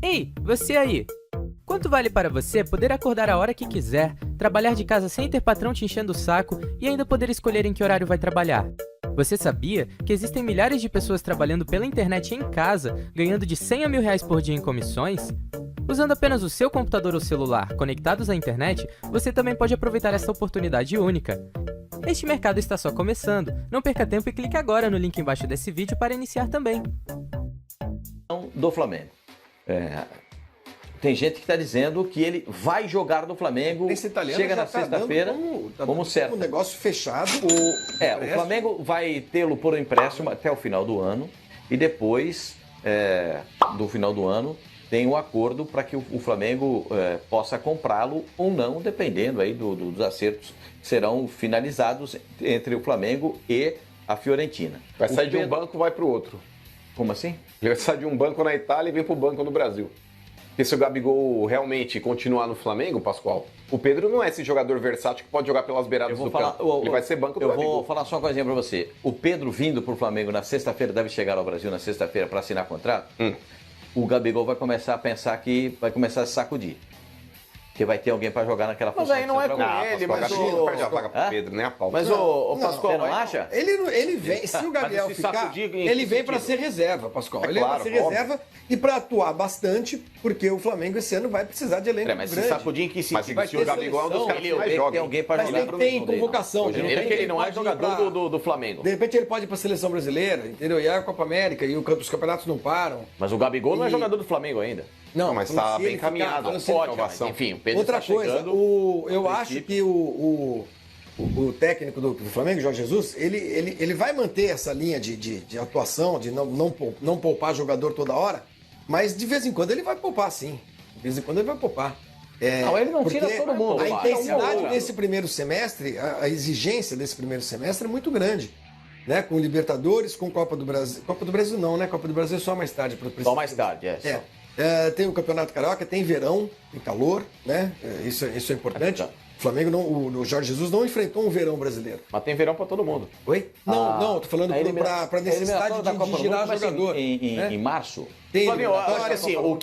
Ei, você aí! Quanto vale para você poder acordar a hora que quiser, trabalhar de casa sem ter patrão te enchendo o saco e ainda poder escolher em que horário vai trabalhar? Você sabia que existem milhares de pessoas trabalhando pela internet em casa, ganhando de 100 a R$ 1.000 por dia em comissões? Usando apenas o seu computador ou celular conectados à internet, você também pode aproveitar essa oportunidade única. Este mercado está só começando. Não perca tempo e clique agora no link embaixo desse vídeo para iniciar também. Do Flamengo. Tem gente que está dizendo que ele vai jogar no Flamengo, Esse italiano chega já na tá sexta-feira como certo. Um negócio fechado. O Flamengo vai tê-lo por empréstimo até o final do ano e depois do final do ano tem um acordo para que o Flamengo possa comprá-lo ou não, dependendo aí dos acertos que serão finalizados entre o Flamengo e a Fiorentina. Vai sair de um banco e vai para o outro. Como assim? Ele vai sair de um banco na Itália e vem para o banco no Brasil. Porque se o Gabigol realmente continuar no Flamengo, Pascoal, o Pedro não é esse jogador versátil que pode jogar pelas beiradas do campo. Ele vai ser banco do Gabigol. Eu vou falar só uma coisinha pra você. O Pedro vindo pro Flamengo na sexta-feira, deve chegar ao Brasil na sexta-feira para assinar contrato. O Gabigol vai começar a pensar que vai começar a se sacudir. Porque vai ter alguém para jogar naquela função. Mas aí não é com ele, mas Pascoal, não perde a vaga pro Pedro, nem a pau. Mas o Pascoal, você não acha? Ele vem, se o Gabriel ficar, ele vem para ser reserva, Pascoal. Ele vem para ser reserva e para atuar bastante, porque o Flamengo esse ano vai precisar de elenco mas grande. se sacudir em que sentido? Mas se o Gabigol é um dos caras que mais tem joga. alguém para Mas jogar. ele tem convocação. Ele não é jogador do Flamengo. De repente ele pode ir para a seleção brasileira, entendeu? E a Copa América e os campeonatos não param. Mas o Gabigol não é jogador do Flamengo ainda. Não, mas está bem encaminhado. Pode, mas, enfim, o Pedro Outra está coisa, chegando, eu acho que o técnico do Flamengo, Jorge Jesus, ele vai manter essa linha de atuação, de não poupar jogador toda hora, mas de vez em quando ele vai poupar, sim. De vez em quando ele vai poupar. Não, ele não tira todo mundo. A intensidade desse primeiro semestre, a exigência desse primeiro semestre é muito grande. Né? Com Libertadores, com Copa do Brasil. Copa do Brasil não, né? Copa do Brasil é só mais tarde. Só mais tarde, tem o Campeonato Carioca, tem verão, tem calor, né? Isso é importante. O Flamengo, o Jorge Jesus não enfrentou um verão brasileiro. Mas tem verão para todo mundo. Oi? Não, tô falando para necessidade de girar jogador. Em março? Tem Flavinho, eu acho que assim, o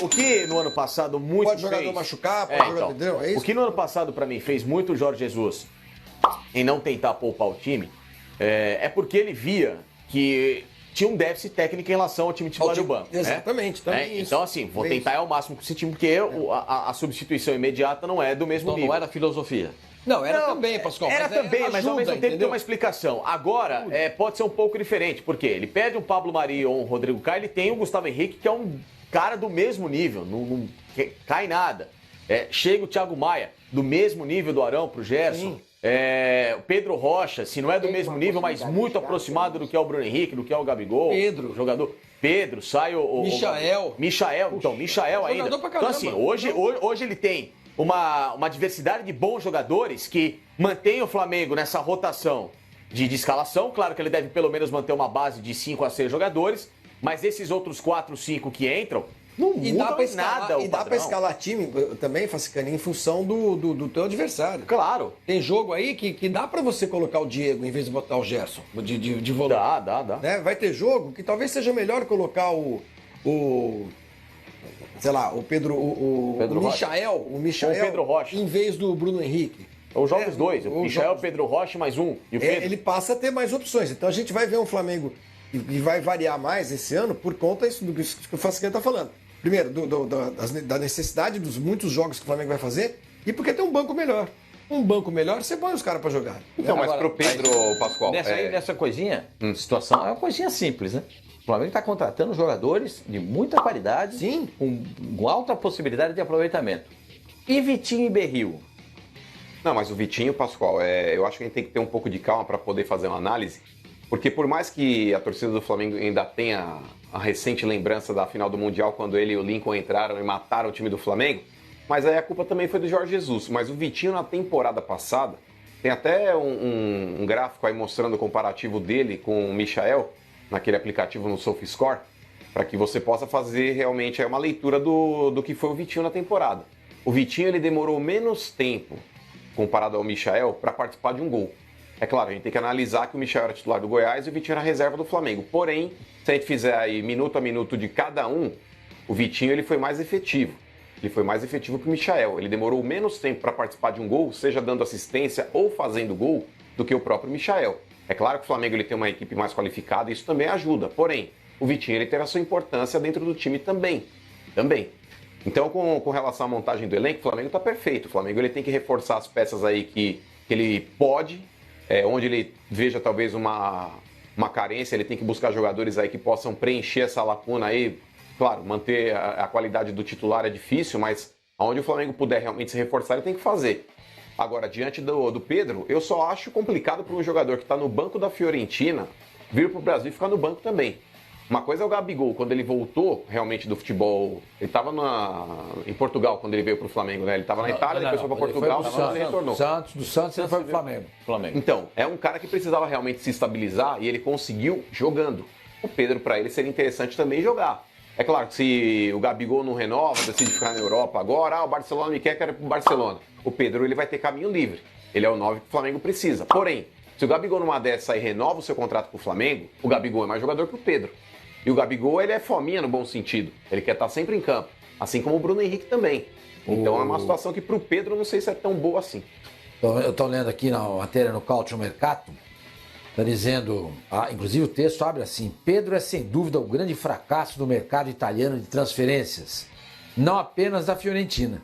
que no ano passado muito pode jogador fez... machucar, pode jogador... É isso? O que no ano passado, para mim, fez muito o Jorge Jesus em não tentar poupar o time, é porque ele via que tinha um déficit técnico em relação ao time titular do banco. Exatamente. Né? Então, assim, vou tentar ao máximo com esse time, porque a substituição imediata não é do mesmo nível. Não era filosofia. Não, era também, Pascoal. Era também, mas ao mesmo tempo tem uma explicação. Agora, pode ser um pouco diferente, porque ele perde um Pablo Mari ou um Rodrigo Caio, ele tem o Gustavo Henrique, que é um cara do mesmo nível, não cai nada. Chega o Thiago Maia, do mesmo nível do Arão pro Gerson. O Pedro Rocha, se não é do mesmo nível, mas muito aproximado do que é o Bruno Henrique, do que é o Gabigol. Jogador. Pedro, sai o Michael. Então, Michael ainda. Então, assim, hoje ele tem uma diversidade de bons jogadores que mantém o Flamengo nessa rotação de escalação. Claro que ele deve pelo menos manter uma base de 5 a 6 jogadores, mas esses outros 4, 5 que entram, não muda nada. E dá pra escalar time também, Fascicani, em função do teu adversário. Claro. Tem jogo aí que dá pra você colocar o Diego em vez de botar o Gerson de volume. Dá. Né? Vai ter jogo que talvez seja melhor colocar sei lá, o Pedro Michael, Pedro Rocha, em vez do Bruno Henrique. Ou joga os dois, o Michael, Pedro Rocha mais um. E o Pedro. Ele passa a ter mais opções. Então a gente vai ver um Flamengo e vai variar mais esse ano por conta do que o Fascicani está falando. Primeiro, da necessidade dos muitos jogos que o Flamengo vai fazer e porque tem um banco melhor. Um banco melhor, você põe os caras para jogar. Então, mas pro Pedro, Pascoal... Nessa coisinha, situação, é uma coisinha simples, né? O Flamengo está contratando jogadores de muita qualidade, sim, com alta possibilidade de aproveitamento. E Vitinho e Berril? Não, mas o Vitinho, Pascoal, eu acho que a gente tem que ter um pouco de calma para poder fazer uma análise, porque por mais que a torcida do Flamengo ainda tenha a recente lembrança da final do Mundial, quando ele e o Lincoln entraram e mataram o time do Flamengo, mas aí a culpa também foi do Jorge Jesus. Mas o Vitinho, na temporada passada, tem até um gráfico aí mostrando o comparativo dele com o Michael, naquele aplicativo no SofaScore, para que você possa fazer realmente uma leitura do que foi o Vitinho na temporada. O Vitinho ele demorou menos tempo, comparado ao Michael, para participar de um gol. É claro, a gente tem que analisar que o Michael era titular do Goiás e o Vitinho era reserva do Flamengo. Porém, se a gente fizer aí minuto a minuto de cada um, O Vitinho ele foi mais efetivo. Ele foi mais efetivo que o Michael. Ele demorou menos tempo para participar de um gol, seja dando assistência ou fazendo gol, do que o próprio Michael. É claro que o Flamengo ele tem uma equipe mais qualificada e isso também ajuda. Porém, o Vitinho ele terá sua importância dentro do time também. Então, com relação à montagem do elenco, o Flamengo está perfeito. O Flamengo ele tem que reforçar as peças aí que ele pode, onde ele veja talvez uma carência, ele tem que buscar jogadores aí que possam preencher essa lacuna aí. Claro, manter a qualidade do titular é difícil, mas onde o Flamengo puder realmente se reforçar, ele tem que fazer. Agora, diante do Pedro, eu só acho complicado para um jogador que está no banco da Fiorentina vir para o Brasil e ficar no banco também. Uma coisa é o Gabigol, quando ele voltou realmente do futebol, ele estava em Portugal quando ele veio para o Flamengo, né? Ele estava na Itália, depois foi para Portugal, depois ele retornou. Do Santos ele foi para o Flamengo. Então, é um cara que precisava realmente se estabilizar e ele conseguiu jogando. O Pedro, para ele, seria interessante também jogar. É claro que se o Gabigol não renova, decide ficar na Europa agora, o Barcelona me quero ir para o Barcelona. O Pedro ele vai ter caminho livre. Ele é o 9 que o Flamengo precisa. Porém, se o Gabigol numa dessa aí renova o seu contrato com o Flamengo, o Gabigol é mais jogador que o Pedro. E o Gabigol ele é fominha no bom sentido. Ele quer estar sempre em campo. Assim como o Bruno Henrique também. Então é uma situação que para o Pedro não sei se é tão boa assim. Eu estou lendo aqui na matéria no Calcio Mercato. Está dizendo, inclusive o texto abre assim: Pedro é sem dúvida o grande fracasso do mercado italiano de transferências, não apenas da Fiorentina,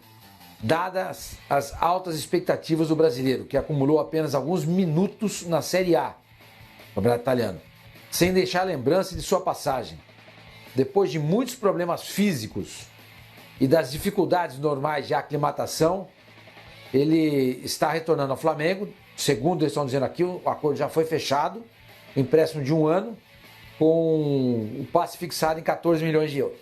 dadas as altas expectativas do brasileiro, que acumulou apenas alguns minutos na Série A, no campeonato italiano, sem deixar lembrança de sua passagem. Depois de muitos problemas físicos e das dificuldades normais de aclimatação, ele está retornando ao Flamengo. Segundo eles estão dizendo aqui, o acordo já foi fechado, empréstimo de 1 ano, com o passe fixado em 14 milhões de euros.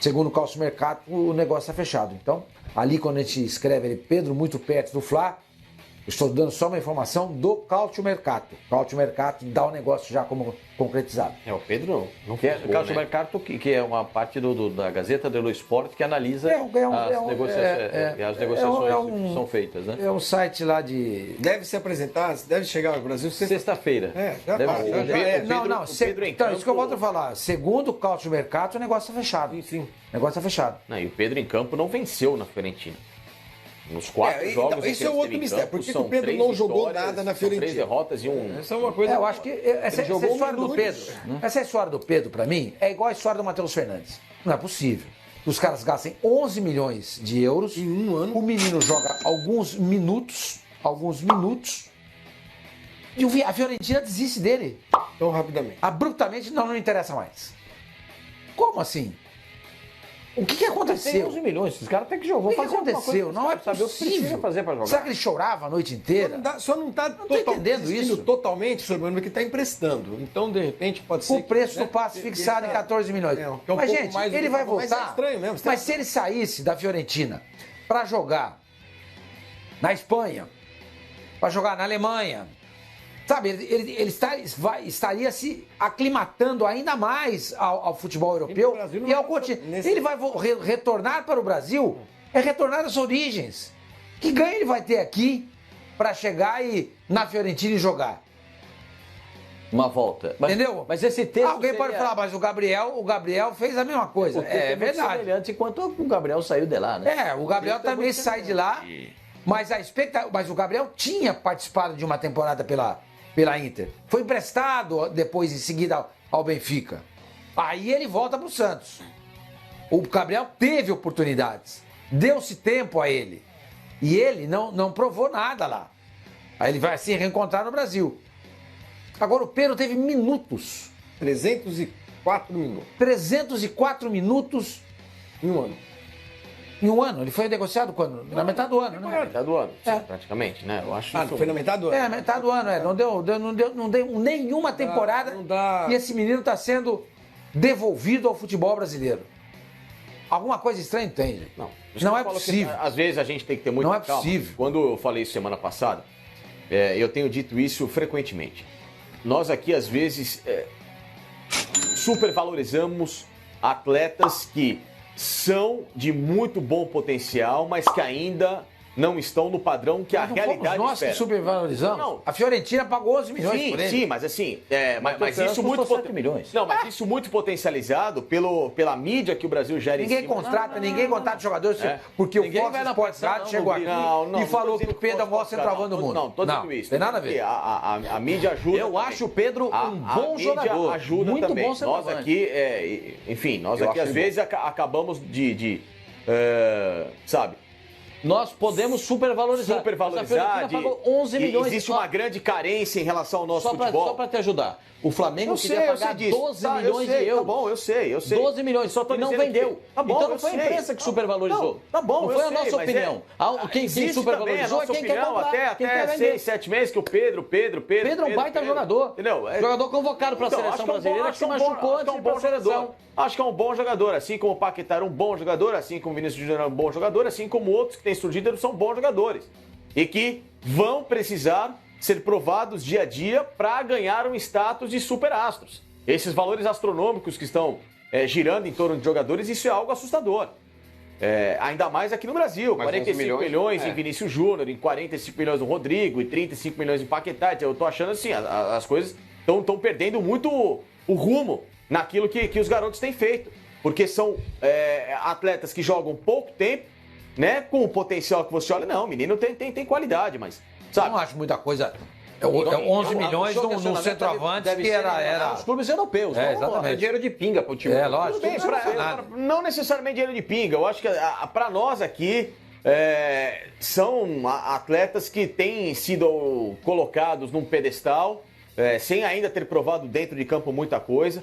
Segundo o Calcio Mercato, o negócio está fechado. Então, ali quando a gente escreve ele, Pedro muito perto do Fla, estou dando só uma informação do Calcio Mercato. Calcio Mercato dá o negócio já como concretizado. O Pedro não Que é, ficou, o Calcio né? Mercato, que é uma parte da Gazeta dello Sport que analisa as negociações que são feitas, né? É um site lá de... Deve se apresentar, deve chegar ao Brasil Sexta-feira. já Deve- passa, o já Pedro- é. Então, isso que eu volto a falar. Segundo o Calcio Mercato, o negócio está fechado. Sim. O negócio está fechado. Não, e o Pedro em campo não venceu na Fiorentina. Nos 4 jogos então, em isso que é ele outro esteve em mistério. campo, Por que são o Pedro 3 não jogou vitórias, nada na são 3 Fiorentina? derrotas e um... Essa é uma coisa... Eu acho que essa jogou história do minutos, Pedro, essa história do Pedro, para mim, é igual a história do Matheus Fernandes. Não é possível. Os caras gastem 11 milhões de euros. Em um ano. O menino joga alguns minutos, e a Fiorentina desiste dele. Tão rapidamente. Abruptamente, não interessa mais. Como assim? O que Tem aconteceu? 11 milhões, esses caras têm que jogar. O que aconteceu? Não é saber o que precisa possível. fazer para jogar. Será que ele chorava a noite inteira? Só não está tô entendendo isso. totalmente sobre o que está emprestando. Então, de repente, pode ser... O preço que, do passe fixado em 14 milhões. que é um Mas, pouco gente, mais do ele que- vai mas voltar. é estranho mesmo. Mas se ele saísse da Fiorentina para jogar na Espanha, para jogar na Alemanha, sabe, ele estaria se aclimatando ainda mais ao futebol europeu E pro Brasil não e ao vai- continente. nesse- Ele vai retornar para o Brasil, é retornar às origens. Que ganho ele vai ter aqui para chegar e na Fiorentina e jogar? Uma volta. Mas, Entendeu? Mas esse texto Alguém pode falar, mas o Gabriel fez a mesma coisa. O texto É muito verdade. semelhante enquanto o Gabriel saiu de lá, né? O Gabriel também sai de lá, mas mas o Gabriel tinha participado de uma temporada pela Inter. Foi emprestado depois, em seguida, ao Benfica. Aí ele volta para o Santos. O Gabriel teve oportunidades. Deu-se tempo a ele. E ele não provou nada lá. Aí ele vai se reencontrar no Brasil. Agora o Pedro teve minutos. 304 minutos 304 minutos em um ano. em um ano. Ele foi negociado quando? Na metade do ano, né? Metade do ano, É. praticamente, né? Eu acho isso... Foi na metade do ano. É, metade do ano, não deu nenhuma temporada não dá. e esse menino está sendo devolvido ao futebol brasileiro. Alguma coisa estranha tem, gente. Não, Não é eu falo que, possível. às vezes a gente tem que ter muita Não é calma. possível. Quando eu falei isso semana passada, eu tenho dito isso frequentemente. Nós aqui, às vezes, supervalorizamos atletas que são de muito bom potencial, mas que ainda não estão no padrão que a Mas não realidade fomos nós espera. que supervalorizamos. Não. A Fiorentina pagou 11 milhões por ele. Sim, mas assim, mas Mas isso muito custou 7 milhões. Não, mas isso muito potencializado pela mídia que o Brasil gera em Ninguém cima. ninguém contrata jogadores porque Ninguém o Fox vai na Sports pressão, Garden não, chegou Rodrigo. aqui e falou tô que o dizendo Pedro é o maior posso centroavante do mundo. Não, tô dizendo isso. Tem nada a ver. Porque a mídia ajuda. Eu também. acho o Pedro um bom mídia jogador. ajuda Muito também. bom Nós centroavante. aqui, enfim, nós Eu aqui acho às bom. vezes acabamos sabe, Nós podemos supervalorizar. supervalorizar. Mas a Fiorentina pagou 11 milhões. Existe uma grande carência em relação ao nosso Só futebol. para te ajudar. O Flamengo Eu queria sei pagar disso. 12 Tá, milhões eu sei, de euros. Tá bom, eu sei. 12 milhões, Só tô e não dizendo vendeu. que- Tá bom, então não eu foi a sei. imprensa que supervalorizou. Não, tá bom, não eu foi a sei, nossa mas opinião. Quem existe supervalorizou também a é nossa quem quer opinião, comprar, quem quer até vender. 6, 7 meses que o Pedro Pedro é um baita jogador. Entendeu? Jogador convocado para a Então, seleção acho que é um brasileira bom- que se acho que é um bom- machucou acho que é antes um de ir para bom a seleção. jogador. Acho que é um bom jogador, assim como o Paquetá era um bom jogador, assim como o Vinícius Júnior é um bom jogador, assim como outros que têm surgido eles são bons jogadores. E que vão precisar ser provados dia a dia para ganhar um status de superastros. Esses valores astronômicos que estão girando em torno de jogadores, isso é algo assustador. Ainda mais aqui no Brasil. Mas 45 11 milhões é. em Vinícius Júnior, em 45 milhões no Rodrigo, e 35 milhões em Paquetá. Eu tô achando assim, as coisas estão perdendo muito o rumo naquilo que os garotos têm feito. Porque são atletas que jogam pouco tempo, né? Com o potencial que você olha. Não, o menino tem qualidade, mas. Eu Sabe? não acho muita coisa. É 11 O milhões seu num questionamento centroavante deve que ser era. os clubes europeus. É, não? exatamente. É dinheiro de pinga pro time. É, lógico. Tudo bem, Não é nada. não necessariamente dinheiro de pinga. Eu acho que para nós aqui são atletas que têm sido colocados num pedestal, sem ainda ter provado dentro de campo muita coisa.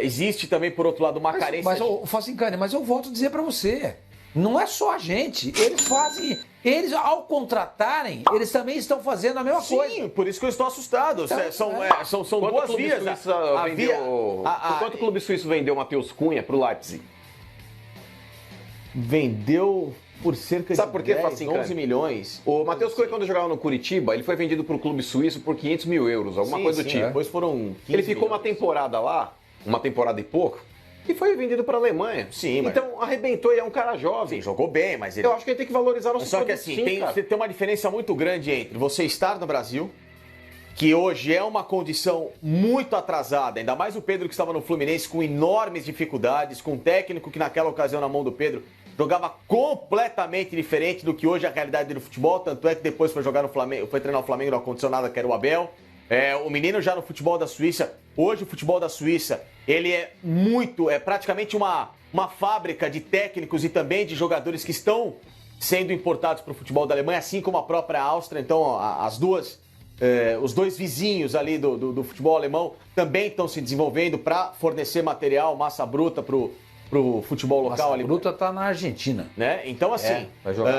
Existe também, por outro lado, uma carência. Mas ô, Facincani, mas eu volto a dizer pra você. Não é só a gente. Eles fazem. Eles, ao contratarem, eles também estão fazendo a mesma coisa. Sim, por isso que eu estou assustado. Então, São Quanto duas o clube vias. suíço A vendeu, via- quanto o clube suíço vendeu o Matheus Cunha pro Leipzig? Vendeu por cerca Sabe de por quê, 10, Facincani? 11 milhões. O Matheus Cunha, quando jogava no Curitiba, ele foi vendido pro clube suíço por 500 mil euros, alguma Sim, coisa do sim, tipo. Depois foram 15 Ele ficou uma milhões. temporada lá, uma temporada e pouco, e foi vendido para a Alemanha. Sim, mas- então arrebentou e é um cara jovem. Sim, jogou bem, mas ele... Eu acho que ele tem que valorizar nosso Só que produto, assim, sim, cara. tem uma diferença muito grande entre você estar no Brasil, que hoje é uma condição muito atrasada, ainda mais o Pedro que estava no Fluminense com enormes dificuldades, com um técnico que naquela ocasião na mão do Pedro jogava completamente diferente do que hoje é a realidade do futebol, tanto é que depois foi jogar no Flamengo, foi treinar o Flamengo no ar-condicionado, que era o Abel. O menino já no futebol da Suíça, hoje o futebol da Suíça, ele é praticamente uma fábrica de técnicos e também de jogadores que estão sendo importados para o futebol da Alemanha, assim como a própria Áustria. Então, os dois vizinhos ali do futebol alemão também estão se desenvolvendo para fornecer material, massa bruta para o futebol local Nossa, ali. a Bruta tá na Argentina. Né? Então, assim, vai jogar.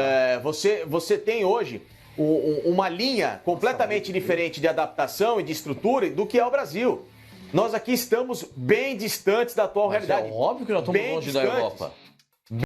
você tem hoje uma linha completamente diferente de adaptação e de estrutura do que é o Brasil. Nós aqui estamos bem distantes da atual Mas realidade. é óbvio que nós estamos Bem longe da distantes. Europa.